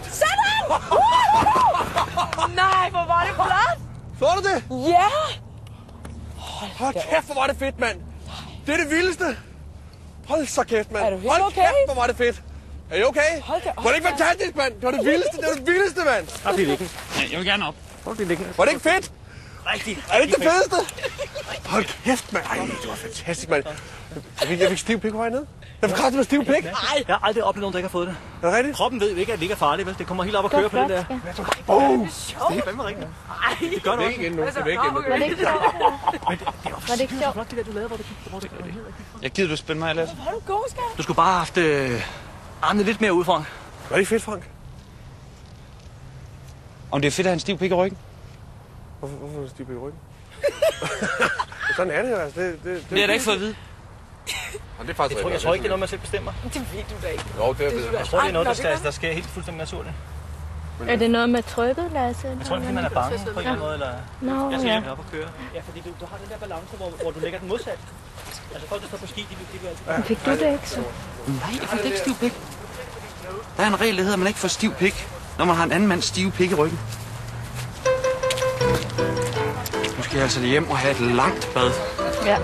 Sådan! Nej, hvor var det flot! Så du det? Ja! Hold kæft, hvor var det fedt, mand. Det er det vildeste. Hold så kæft, mand. Er du helt Hold okay? kæft, hvor var det fedt. Er I okay? Hold da op, Var det ikke fantastisk, mand? Det var det vildeste, det var det vildeste, mand. Bare bliv liggende. Ja, jeg vil gerne op. Prøv at blive liggende. Var det ikke fedt? Rigtig. Er det ikke det fedeste? Hold kæft, mand. Ej, det var fantastisk, mand. Jeg fik stiv pik på vej ned. Jeg fik kraftigt med stiv pik. Jeg har aldrig oplevet nogen, der ikke har fået det. Er det rigtigt? Kroppen ved jo ikke, at det ikke er farligt, vel? Det kommer helt op og køre på det der. Oh, Det er fandme rigtigt. Det gør det væk igen nu. Det er væk igen nu. Var det ikke sjovt? Var det ikke sjovt? Flot, det der, du lavede, hvor det Jeg gider du spænde mig, Lasse? Hvor er du god, skat? Du skulle bare have haft armene lidt mere ud, Frank. Var det ikke fedt, Frank? Om det er fedt at have en stiv pik i ryggen? Hvorfor er det stiv pik i ryggen? Sådan er det jo, altså. Det har jeg da ikke fået at vide. Det er faktisk Jeg tror ikke, det er noget, man selv bestemmer. Det ved du da ikke. Jo, det er det. Jeg tror, det er noget, der sker helt fuldstændig naturligt. Er det noget med trykket, Lasse? Jeg tror, det er, fordi man er bange på en eller anden måde, eller... Nå, Jeg skal ja. hjælpe op og køre. Ja, fordi du har den der balance, hvor du lægger den modsat. Altså folk, der står på ski, de vil altid... Fik du det ikke så? Nej, jeg fik ikke stiv pik. Der er en regel, der hedder, at man ikke får stiv pik, når man har en anden mands stive pik i ryggen. Nu skal jeg altså hjem og have et langt bad. Ja.